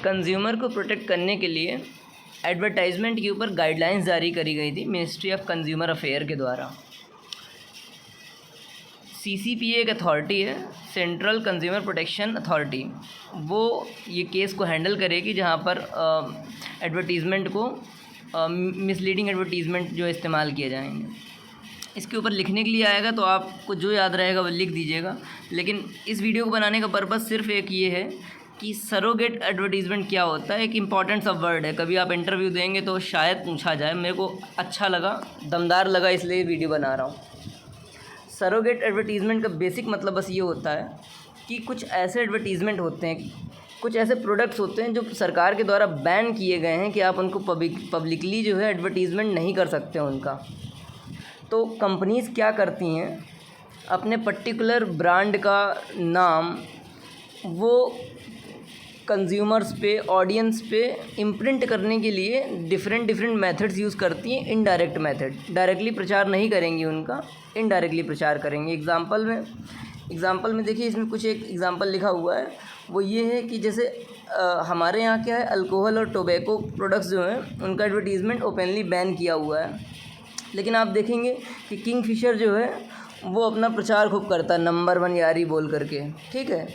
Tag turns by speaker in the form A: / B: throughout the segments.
A: Consumer को protect करने के लिए एडवर्टाइजमेंट के ऊपर गाइडलाइंस जारी करी गई थी मिनिस्ट्री ऑफ कंज्यूमर अफेयर के द्वारा। सीसीपीए एक अथॉरिटी है, सेंट्रल कंज्यूमर प्रोटेक्शन अथॉरिटी। वो ये केस को हैंडल करेगी जहाँ पर एडवर्टीज़मेंट को मिसलीडिंग एडवर्टीज़मेंट जो इस्तेमाल किए जाएंगे। इसके ऊपर लिखने के लिए आएगा तो आपको जो याद रहेगा वो लिख दीजिएगा, लेकिन इस वीडियो को बनाने का पर्पज़ सिर्फ एक ये है कि सरोगेट एडवर्टीज़मेंट क्या होता है। एक इम्पॉर्टेंट सा वर्ड है, कभी आप इंटरव्यू देंगे तो शायद पूछा जाए। मेरे को अच्छा लगा, दमदार लगा, इसलिए वीडियो बना रहा हूँ। सरोगेट एडवर्टीज़मेंट का बेसिक मतलब बस ये होता है कि कुछ ऐसे एडवर्टीज़मेंट होते हैं, कुछ ऐसे प्रोडक्ट्स होते हैं जो सरकार के द्वारा बैन किए गए हैं कि आप उनको पब्लिकली जो है एडवर्टीज़मेंट नहीं कर सकते उनका। तो कंपनीज़ क्या करती हैं, अपने पर्टिकुलर ब्रांड का नाम वो कंज्यूमर्स पे, ऑडियंस पे इम्प्रिंट करने के लिए डिफरेंट मेथड्स यूज़ करती हैं। इनडायरेक्ट मेथड, डायरेक्टली प्रचार नहीं करेंगी उनका, इनडायरेक्टली प्रचार करेंगे। एग्ज़ाम्पल में देखिए, इसमें कुछ एक एग्ज़ाम्पल लिखा हुआ है, वो ये है कि जैसे हमारे यहाँ क्या है, अल्कोहल और टोबैको प्रोडक्ट्स जो हैं उनका एडवर्टीज़मेंट ओपनली बैन किया हुआ है, लेकिन आप देखेंगे कि किंगफिशर जो है वो अपना प्रचार खूब करता है, नंबर 1 यारी बोल करके, ठीक है।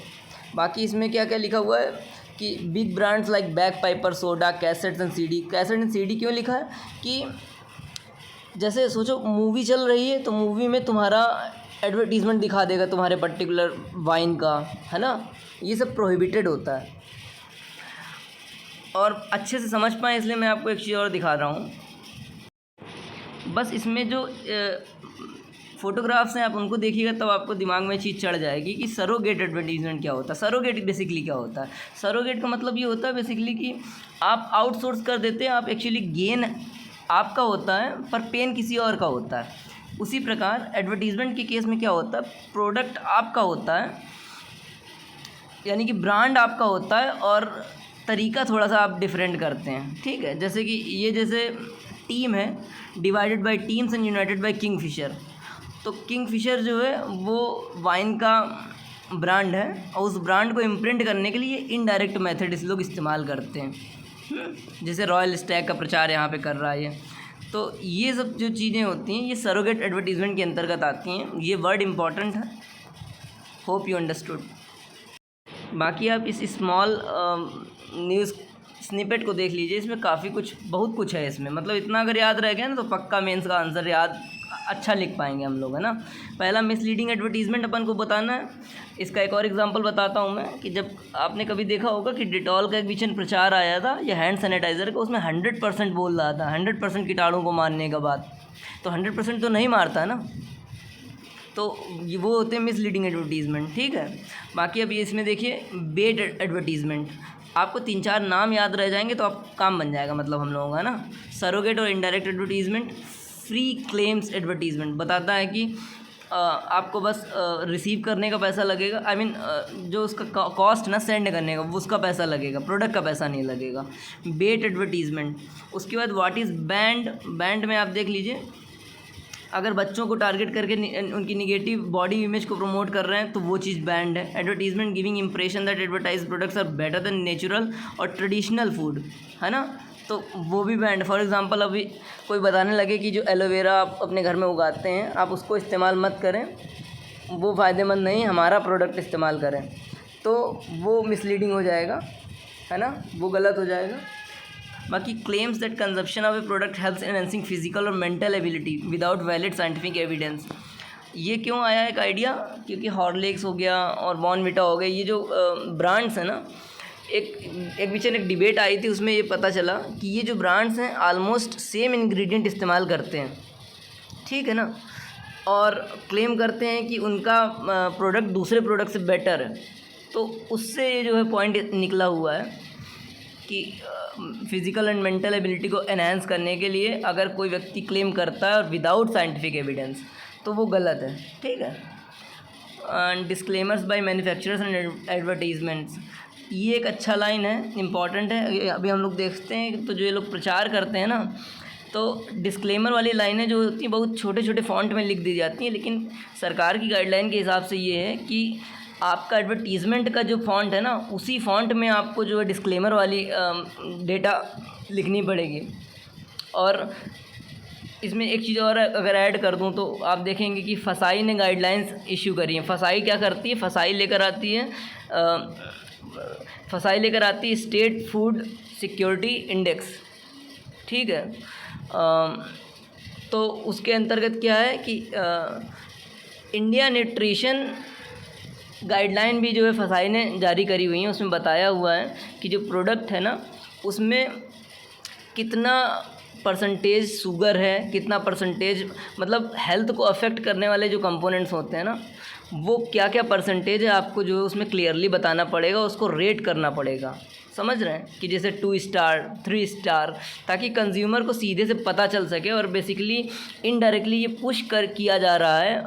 A: बाकी इसमें क्या क्या लिखा हुआ है कि big brands like back Piper soda, cassettes and CD क्यों लिखा है कि जैसे सोचो मूवी चल रही है तो मूवी में तुम्हारा एडवर्टीज़मेंट दिखा देगा तुम्हारे पर्टिकुलर वाइन का, है ना। ये सब प्रोहिबिटेड होता है। और अच्छे से समझ पाएँ इसलिए मैं आपको एक चीज़ और दिखा रहा हूँ। बस इसमें जो फ़ोटोग्राफ्स हैं आप उनको देखिएगा तब आपको दिमाग में चीज़ चढ़ जाएगी कि सरोगेट एडवर्टीज़मेंट क्या होता है। सरोगेट बेसिकली क्या होता है? सरोगेट का मतलब ये होता है बेसिकली कि आप आउटसोर्स कर देते हैं, आप एक्चुअली गेन आपका होता है पर पेन किसी और का होता है। उसी प्रकार एडवर्टीज़मेंट के केस में क्या होता है, प्रोडक्ट आपका होता है, यानी कि ब्रांड आपका होता है और तरीका थोड़ा सा आप डिफरेंट करते हैं, ठीक है। जैसे कि ये जैसे टीम है, divided by teams and united by Kingfisher. तो किंगफिशर जो है वो वाइन का ब्रांड है और उस ब्रांड को इम्प्रिंट करने के लिए इनडायरेक्ट मेथड इस लोग इस्तेमाल करते हैं, जैसे रॉयल स्टैग का प्रचार यहाँ पे कर रहा है ये। तो ये सब जो चीज़ें होती हैं ये सरोगेट एडवर्टीज़मेंट के अंतर्गत आती हैं। ये वर्ड इम्पॉर्टेंट है, होप यू अंडरस्टूड। बाकी आप इस स्मॉल न्यूज़ स्निपेट को देख लीजिए, इसमें काफ़ी कुछ, बहुत कुछ है इसमें। मतलब इतना अगर याद रह गया ना तो पक्का मेंस का आंसर याद अच्छा लिख पाएंगे हम लोग, है ना। पहला मिसलीडिंग एडवर्टीज़मेंट अपन को बताना है। इसका एक और एग्जांपल बताता हूँ मैं कि जब आपने कभी देखा होगा कि डिटॉल का एक बीच में प्रचार आया था या हैंड सैनिटाइज़र का, उसमें 100% बोल रहा था, 100% कीटाणु को मारने का बात। तो 100% तो नहीं मारता है ना, तो वो होते हैं मिसलीडिंग एडवर्टीज़मेंट, ठीक है। बाकी अब ये इसमें देखिए बेट एडवर्टीज़मेंट, आपको 3-4 नाम याद रह जाएंगे तो आप काम बन जाएगा मतलब हम लोगों का, है ना। सरोगेट और indirect advertisement. Free claims advertisement बताता है कि आपको बस रिसीव करने का पैसा लगेगा, आई मीन जो उसका कॉस्ट ना सेंड करने का वो उसका पैसा लगेगा, प्रोडक्ट का पैसा नहीं लगेगा। बेट एडवर्टीज़मेंट। उसके बाद व्हाट इज़ बैंड में आप देख लीजिए, अगर बच्चों को टारगेट करके उनकी निगेटिव बॉडी इमेज को प्रमोट कर रहे हैं तो वो चीज़ बैंड है। Advertisement giving impression that advertise products are better than natural और ट्रेडिशनल फूड, है ना, तो वो भी बैंड। फॉर एग्जांपल अभी कोई बताने लगे कि जो एलोवेरा आप अपने घर में उगाते हैं आप उसको इस्तेमाल मत करें, वो फ़ायदेमंद नहीं, हमारा प्रोडक्ट इस्तेमाल करें, तो वो मिसलीडिंग हो जाएगा, है ना, वो गलत हो जाएगा। बाकी claims that consumption of a product helps enhancing physical और mental ability without valid scientific evidence. ये क्यों आया एक आइडिया, क्योंकि हॉर्लिक्स हो गया और बॉर्नविटा हो गया, ये जो ब्रांड्स हैं ना, एक बीच में एक डिबेट आई थी, उसमें ये पता चला कि ये जो ब्रांड्स हैं आलमोस्ट सेम इंग्रेडिएंट इस्तेमाल करते हैं, ठीक है ना, और क्लेम करते हैं कि उनका प्रोडक्ट दूसरे प्रोडक्ट से बेटर है। तो उससे ये जो है पॉइंट निकला हुआ है कि फिज़िकल एंड मेंटल एबिलिटी को एनहांस करने के लिए अगर कोई व्यक्ति क्लेम करता है और विदाउट साइंटिफिक एविडेंस तो वो गलत है, ठीक है। Disclaimers by manufacturers and advertisements, ये एक अच्छा लाइन है, इम्पॉर्टेंट है। अभी हम लोग देखते हैं तो जो ये लोग प्रचार करते हैं ना, तो डिस्क्लेमर वाली लाइनें जो होती हैं बहुत छोटे छोटे फॉन्ट में लिख दी जाती हैं, लेकिन सरकार की गाइडलाइन के हिसाब से ये है कि आपका एडवर्टीज़मेंट का जो फ़ॉन्ट है ना, उसी फ़ॉन्ट में आपको जो है डिस्क्लेमर वाली डेटा लिखनी पड़ेगी। और इसमें एक चीज़ और अगर ऐड कर दूं तो आप देखेंगे कि फसाई ने गाइडलाइंस इशू करी हैं। फसाई क्या करती है? फसाई लेकर आती है स्टेट फूड सिक्योरिटी इंडेक्स, ठीक है। तो उसके अंतर्गत क्या है कि इंडिया न्यूट्रिशन गाइडलाइन भी जो है फसाई ने जारी करी हुई है। उसमें बताया हुआ है कि जो प्रोडक्ट है ना, उसमें कितना परसेंटेज शुगर है, कितना परसेंटेज मतलब हेल्थ को अफेक्ट करने वाले जो कंपोनेंट्स होते हैं ना, वो क्या क्या परसेंटेज है, आपको जो है उसमें क्लियरली बताना पड़ेगा, उसको रेट करना पड़ेगा। समझ रहे हैं कि जैसे 2 स्टार 3 स्टार, ताकि कंज्यूमर को सीधे से पता चल सके। और बेसिकली इनडायरेक्टली ये पुश किया जा रहा है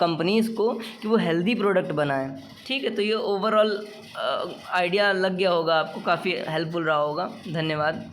A: कंपनीज़ को कि वो हेल्दी प्रोडक्ट बनाएं, ठीक है। तो ये ओवरऑल आइडिया लग गया होगा आपको, काफ़ी हेल्पफुल रहा होगा। धन्यवाद।